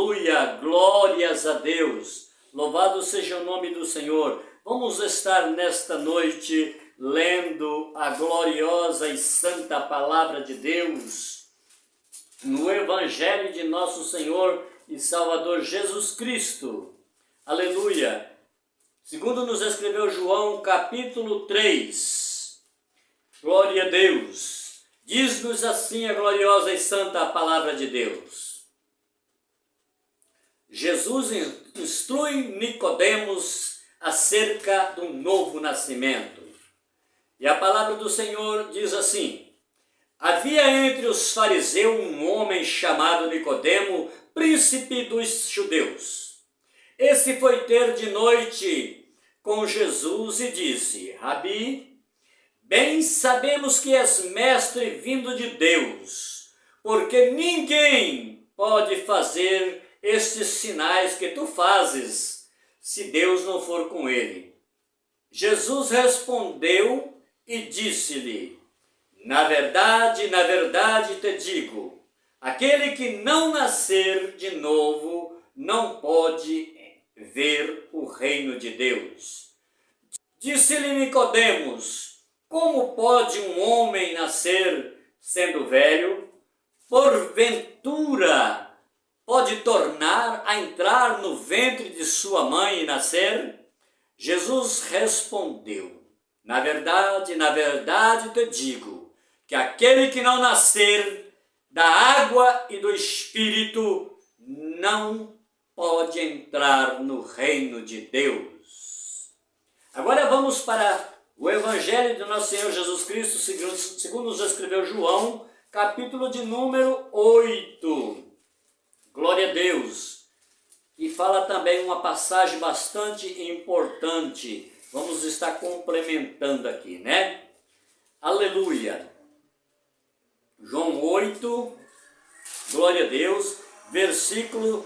Aleluia, glórias a Deus, louvado seja o nome do Senhor. Vamos estar nesta noite lendo a gloriosa e santa palavra de Deus no Evangelho de nosso Senhor e Salvador Jesus Cristo. Aleluia. Segundo nos escreveu João, capítulo 3. Glória a Deus. Diz-nos assim a gloriosa e santa palavra de Deus. Jesus instrui Nicodemos acerca do novo nascimento. E a palavra do Senhor diz assim: havia entre os fariseus um homem chamado Nicodemo, príncipe dos judeus. Esse foi ter de noite com Jesus e disse: Rabi, bem sabemos que és mestre vindo de Deus, porque ninguém pode fazer estes sinais que tu fazes, se Deus não for com ele. Jesus respondeu e disse-lhe: na verdade te digo, aquele que não nascer de novo não pode ver o reino de Deus. Disse-lhe Nicodemos: como pode um homem nascer sendo velho? Porventura pode tornar a entrar no ventre de sua mãe e nascer? Jesus respondeu: na verdade te digo, que aquele que não nascer da água e do Espírito não pode entrar no reino de Deus. Agora vamos para o Evangelho do nosso Senhor Jesus Cristo, segundo nos escreveu João, capítulo de número 8. Glória a Deus. E fala também uma passagem bastante importante. Vamos estar complementando aqui, né? Aleluia. João 8, glória a Deus, versículo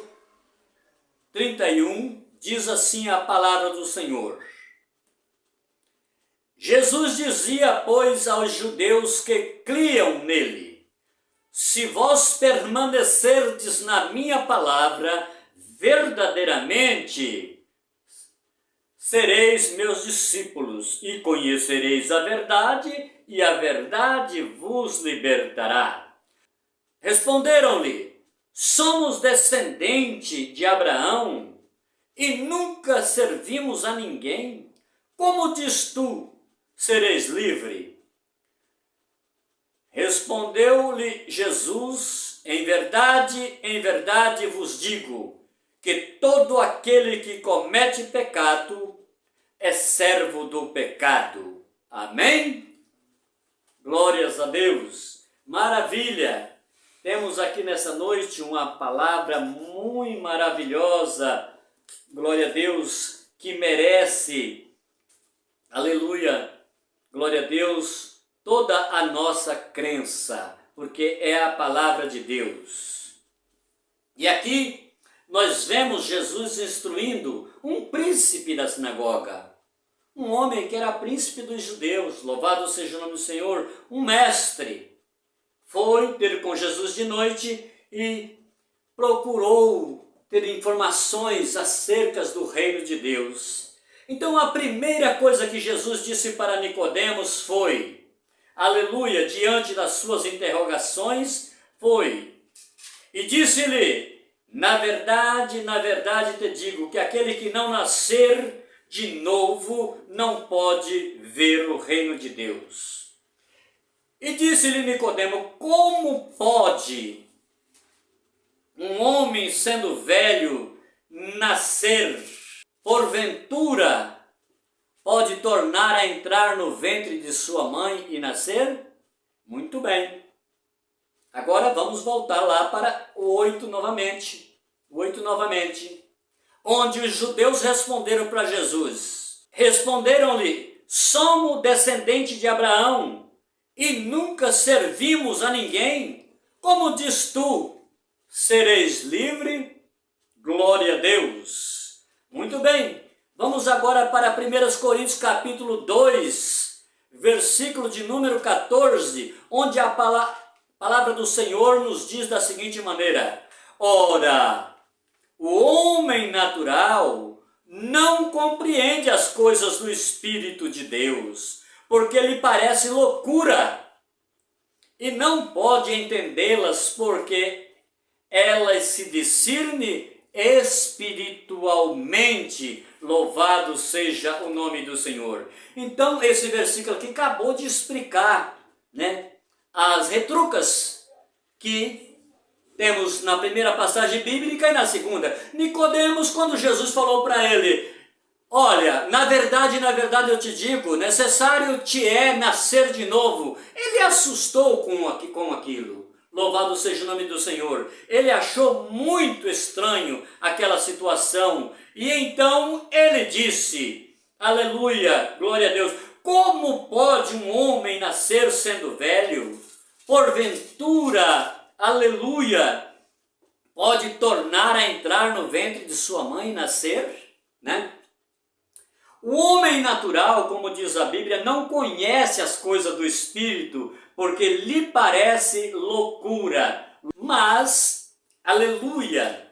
31, diz assim a palavra do Senhor. Jesus dizia, pois, aos judeus que criam nele: se vós permanecerdes na minha palavra, verdadeiramente sereis meus discípulos e conhecereis a verdade, e a verdade vos libertará. Responderam-lhe: somos descendentes de Abraão e nunca servimos a ninguém. Como diz tu, sereis livre? Respondeu-lhe Jesus: em verdade vos digo, que todo aquele que comete pecado é servo do pecado. Amém? Glórias a Deus. Maravilha! Temos aqui nessa noite uma palavra muito maravilhosa, glória a Deus, que merece, aleluia, glória a Deus, toda a nossa crença, porque é a palavra de Deus. E aqui nós vemos Jesus instruindo um príncipe da sinagoga, um homem que era príncipe dos judeus, louvado seja o nome do Senhor, um mestre. Foi ter com Jesus de noite e procurou ter informações acerca do reino de Deus. Então a primeira coisa que Jesus disse para Nicodemos foi, aleluia, diante das suas interrogações, foi, e disse-lhe: na verdade te digo, que aquele que não nascer de novo não pode ver o reino de Deus. E disse-lhe Nicodemo: como pode um homem sendo velho nascer? Porventura pode tornar a entrar no ventre de sua mãe e nascer? Muito bem. Agora vamos voltar lá para o 8 novamente. Onde os judeus responderam para Jesus. Responderam-lhe: somos descendentes de Abraão e nunca servimos a ninguém. Como diz tu, sereis livre? Glória a Deus. Muito bem. Vamos agora para 1 Coríntios capítulo 2, versículo de número 14, onde a palavra do Senhor nos diz da seguinte maneira: ora, O homem natural não compreende as coisas do Espírito de Deus, porque lhe parece loucura, e não pode entendê-las porque elas se discernem espiritualmente. Louvado seja o nome do Senhor. Então, esse versículo aqui acabou de explicar, né, as retrucas que temos na primeira passagem bíblica e na segunda. Nicodemos, quando Jesus falou para ele: olha, na verdade eu te digo, necessário te é nascer de novo. Ele assustou com aquilo. Louvado seja o nome do Senhor. Ele achou muito estranho aquela situação. E então ele disse, aleluia, glória a Deus, como pode um homem nascer sendo velho? Porventura, aleluia, pode tornar a entrar no ventre de sua mãe e nascer? Né? O homem natural, como diz a Bíblia, não conhece as coisas do Espírito, porque lhe parece loucura. Mas, aleluia,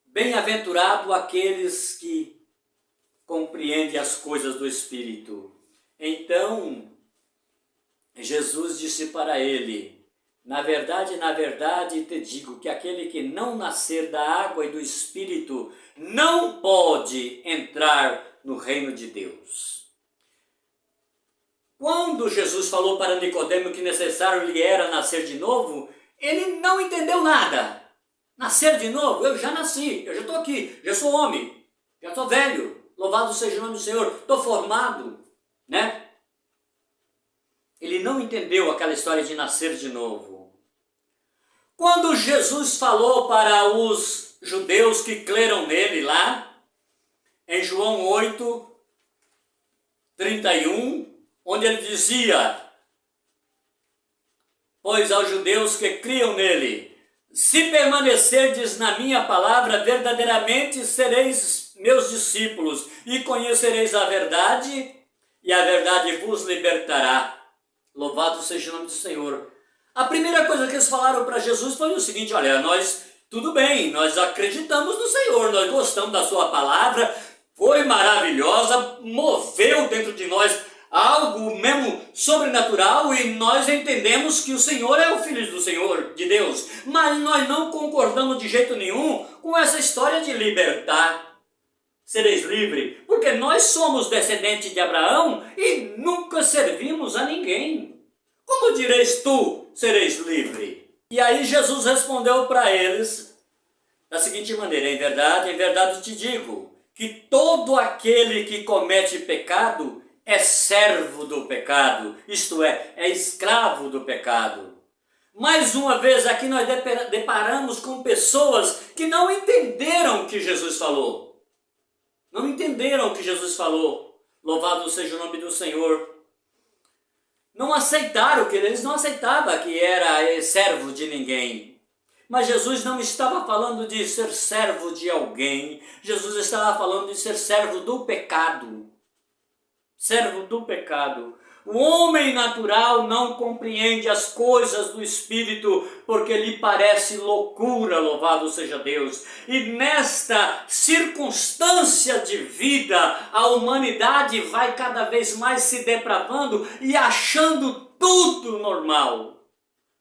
bem-aventurado aqueles que compreendem as coisas do Espírito. Então, Jesus disse para ele: na verdade, te digo que aquele que não nascer da água e do Espírito não pode entrar no reino de Deus. Quando Jesus falou para Nicodemo que necessário lhe era nascer de novo, ele não entendeu nada. Nascer de novo? Eu já nasci, eu já estou aqui, já sou homem, já estou velho, louvado seja o nome do Senhor, estou formado, né? Ele não entendeu aquela história de nascer de novo. Quando Jesus falou para os judeus que creram nele lá, em João 8, 31, onde ele dizia: pois aos judeus que criam nele, se permanecerdes na minha palavra, verdadeiramente sereis meus discípulos, e conhecereis a verdade, e a verdade vos libertará. Louvado seja o nome do Senhor. A primeira coisa que eles falaram para Jesus foi o seguinte: olha, nós, tudo bem, nós acreditamos no Senhor, nós gostamos da sua palavra, foi maravilhosa, moveu dentro de nós algo mesmo sobrenatural, e nós entendemos que o Senhor é o Filho do Senhor, de Deus, mas nós não concordamos de jeito nenhum com essa história de libertar, sereis livres, porque nós somos descendentes de Abraão e nunca servimos a ninguém. Como direis tu, sereis livre? E aí Jesus respondeu para eles da seguinte maneira: em verdade te digo, que todo aquele que comete pecado é servo do pecado, isto é escravo do pecado. Mais uma vez aqui nós deparamos com pessoas que não entenderam o que Jesus falou. Não entenderam o que Jesus falou. Louvado seja o nome do Senhor. Não aceitaram, que eles não aceitavam que era servo de ninguém. Mas Jesus não estava falando de ser servo de alguém. Jesus estava falando de ser servo do pecado. Servo do pecado. O homem natural não compreende as coisas do Espírito, porque lhe parece loucura, louvado seja Deus. E nesta circunstância de vida, a humanidade vai cada vez mais se depravando e achando tudo normal.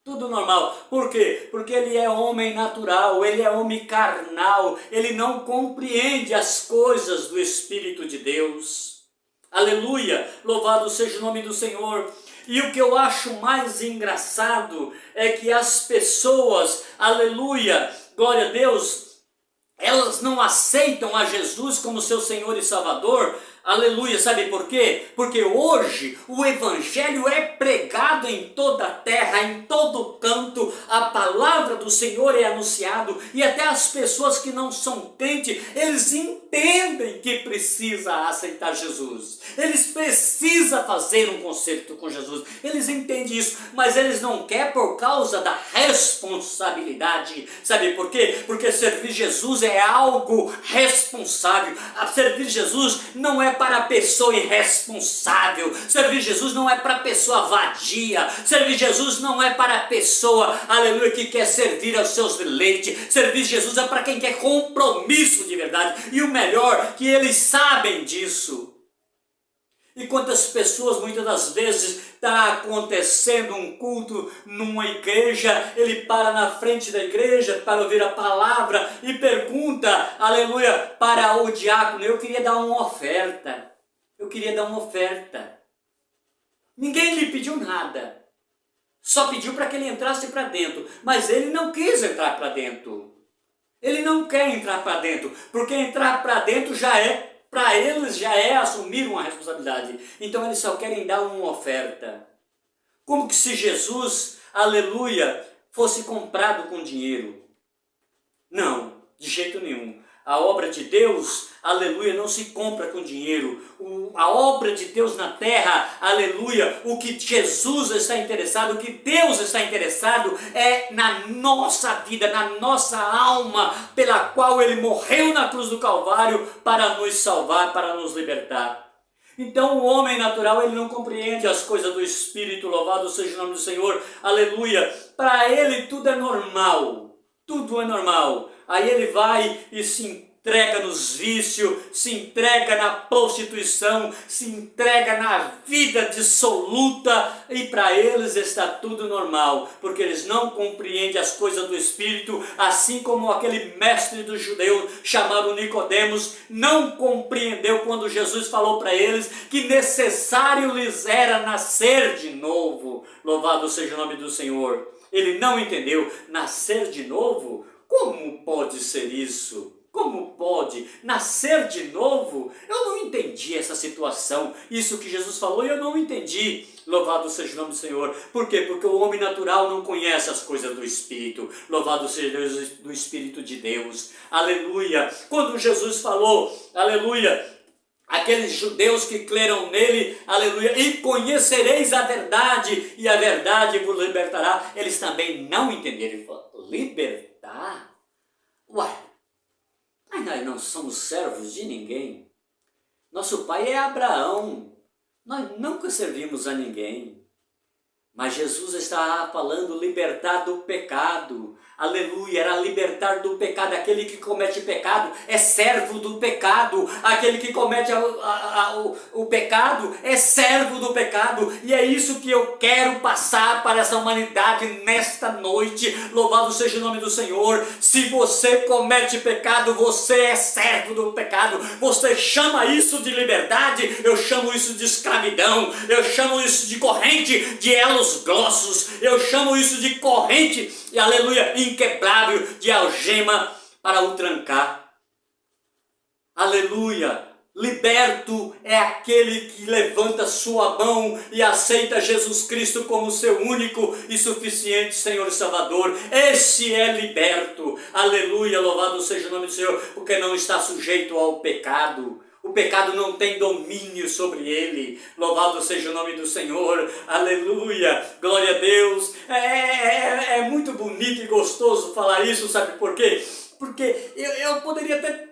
Tudo normal. Por quê? Porque ele é homem natural, ele é homem carnal, ele não compreende as coisas do Espírito de Deus. Aleluia, louvado seja o nome do Senhor. E o que eu acho mais engraçado é que as pessoas, aleluia, glória a Deus, elas não aceitam a Jesus como seu Senhor e Salvador. Aleluia, sabe por quê? Porque hoje o Evangelho é pregado em toda a terra, em todo canto, a palavra do Senhor é anunciado, e até as pessoas que não são crentes, eles entendem que precisa aceitar Jesus, eles precisam fazer um concerto com Jesus, eles entendem isso, mas eles não querem por causa da responsabilidade. Sabe por quê? Porque servir Jesus é algo responsável. A servir Jesus não é é para a pessoa irresponsável, servir Jesus não é para a pessoa vadia, servir Jesus não é para a pessoa, aleluia, que quer servir aos seus deleites, servir Jesus é para quem quer compromisso de verdade, e o melhor, que eles sabem disso. E quantas pessoas muitas das vezes está acontecendo um culto numa igreja, ele para na frente da igreja para ouvir a palavra e pergunta, aleluia, para o diácono, eu queria dar uma oferta, Ninguém lhe pediu nada, só pediu para que ele entrasse para dentro, mas ele não quis entrar para dentro. Ele não quer entrar para dentro, porque entrar para dentro para eles já é assumir uma responsabilidade. Então eles só querem dar uma oferta. Como que se Jesus, aleluia, fosse comprado com dinheiro. Não, de jeito nenhum. A obra de Deus, aleluia, não se compra com dinheiro. A obra de Deus na terra, aleluia, o que Jesus está interessado, o que Deus está interessado é na nossa vida, na nossa alma, pela qual Ele morreu na cruz do Calvário para nos salvar, para nos libertar. Então o homem natural, ele não compreende as coisas do Espírito, louvado seja o nome do Senhor, aleluia. Para ele tudo é normal, Aí ele vai e se entrega nos vícios, se entrega na prostituição, se entrega na vida dissoluta, e para eles está tudo normal, porque eles não compreendem as coisas do Espírito, assim como aquele mestre dos judeus chamado Nicodemos não compreendeu quando Jesus falou para eles que necessário lhes era nascer de novo. Louvado seja o nome do Senhor. Ele não entendeu. Nascer de novo? Como pode ser isso? Como pode nascer de novo? Eu não entendi essa situação. Isso que Jesus falou eu não entendi. Louvado seja o nome do Senhor. Por quê? Porque o homem natural não conhece as coisas do Espírito. Louvado seja Deus, do Espírito de Deus. Aleluia. Quando Jesus falou, aleluia, aqueles judeus que creram nele, aleluia, e conhecereis a verdade, e a verdade vos libertará. Eles também não entenderam. Ele falou, libertar? Uai, mas nós não somos servos de ninguém. Nosso pai é Abraão. Nós nunca servimos a ninguém. Mas Jesus está falando libertar do pecado. Aleluia, era libertar do pecado. Aquele que comete pecado é servo do pecado. Aquele que comete o pecado é servo do pecado. E é isso que eu quero passar para essa humanidade nesta noite. Louvado seja o nome do Senhor. Se você comete pecado, você é servo do pecado. Você chama isso de liberdade, eu chamo isso de escravidão. Eu chamo isso de corrente de elos grossos. Eu chamo isso de corrente, aleluia, inquebrável, de algema para o trancar. Aleluia. Liberto é aquele que levanta sua mão e aceita Jesus Cristo como seu único e suficiente Senhor e Salvador. Esse é liberto. Aleluia, louvado seja o nome do Senhor, porque não está sujeito ao pecado. O pecado não tem domínio sobre ele. Louvado seja o nome do Senhor. Aleluia. Glória a Deus. É muito bonito e gostoso falar isso, sabe por quê? Porque eu poderia até,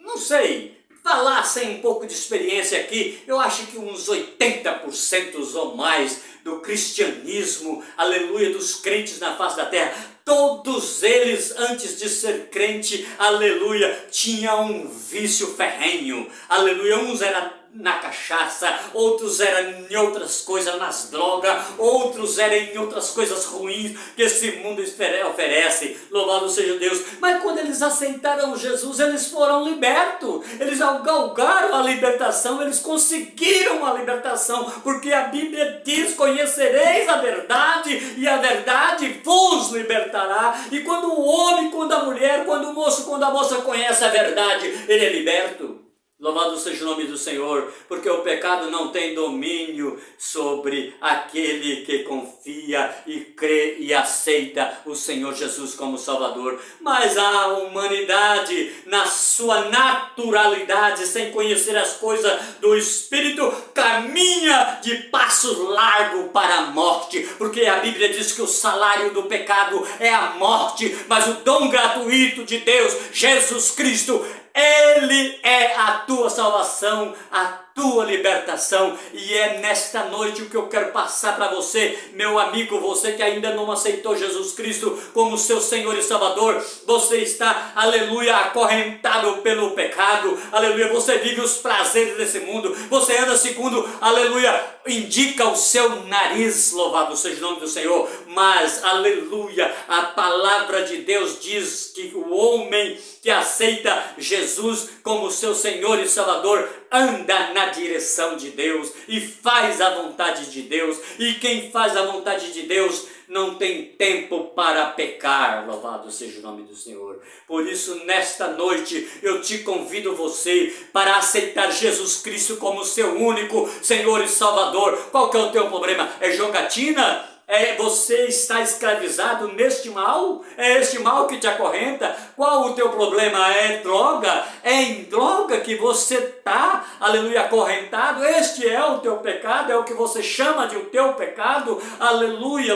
não sei, falar sem um pouco de experiência aqui. Eu acho que uns 80% ou mais do cristianismo, aleluia, dos crentes na face da terra, todos eles, antes de ser crente, aleluia, tinham um vício ferrenho, aleluia. Uns eram na cachaça, outros eram em outras coisas, nas drogas, outros eram em outras coisas ruins que esse mundo oferece. Louvado seja Deus. Mas quando eles aceitaram Jesus, eles foram libertos. Eles galgaram a libertação, eles conseguiram a libertação, porque a Bíblia diz, conhecereis a verdade e a verdade vos libertará. E quando o homem, quando a mulher, quando o moço, quando a moça conhece a verdade, ele é liberto. Louvado seja o nome do Senhor, porque o pecado não tem domínio sobre aquele que confia e crê e aceita o Senhor Jesus como Salvador. Mas a humanidade, na sua naturalidade, sem conhecer as coisas do Espírito, caminha de passo largo para a morte, porque a Bíblia diz que o salário do pecado é a morte, mas o dom gratuito de Deus, Jesus Cristo, Ele é a tua salvação, a tua libertação, e é nesta noite o que eu quero passar para você, meu amigo, você que ainda não aceitou Jesus Cristo como seu Senhor e Salvador. Você está, aleluia, acorrentado pelo pecado, aleluia, você vive os prazeres desse mundo, você anda segundo, aleluia, indica o seu nariz, louvado seja o nome do Senhor, mas, aleluia, a palavra de Deus diz que o homem que aceita Jesus como seu Senhor e Salvador anda na direção de Deus e faz a vontade de Deus, e quem faz a vontade de Deus não tem tempo para pecar, louvado seja o nome do Senhor. Por isso, nesta noite, eu te convido você para aceitar Jesus Cristo como seu único Senhor e Salvador. Qual que é o teu problema? É jogatina? Você está escravizado neste mal? É este mal que te acorrenta? Qual o teu problema? É droga? É em droga que você está, aleluia, acorrentado? Este é o teu pecado? É o que você chama de o teu pecado? Aleluia,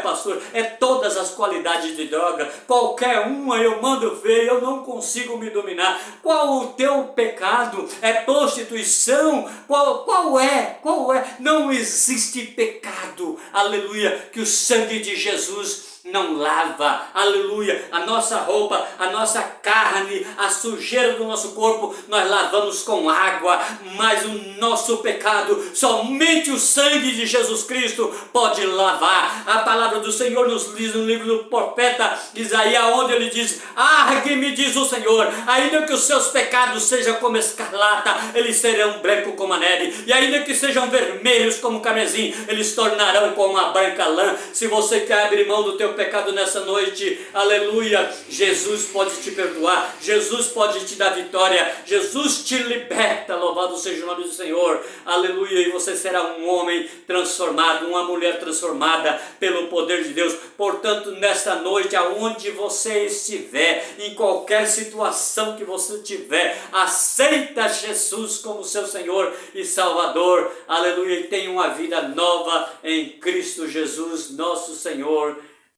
pastor, é todas as qualidades de droga, qualquer uma eu mando ver, eu não consigo me dominar. Qual o teu pecado? É prostituição? Qual é? Não existe pecado, aleluia, que o sangue de Jesus não lava, aleluia. A nossa roupa, a nossa carne, a sujeira do nosso corpo, nós lavamos com água, mas o nosso pecado, somente o sangue de Jesus Cristo pode lavar. A palavra do Senhor nos diz no livro do profeta Isaías, onde ele diz: argue-me, diz o Senhor, ainda que os seus pecados sejam como escarlata, eles serão brancos como a neve, e ainda que sejam vermelhos como carmesim, eles tornarão como a branca lã. Se você quer abrir mão do teu pecado nessa noite, aleluia, Jesus pode te perdoar, Jesus pode te dar vitória, Jesus te liberta, louvado seja o nome do Senhor, aleluia, e você será um homem transformado, uma mulher transformada pelo poder de Deus. Portanto, nesta noite, aonde você estiver, em qualquer situação que você tiver, aceita Jesus como seu Senhor e Salvador, aleluia, e tenha uma vida nova em Cristo Jesus, nosso Senhor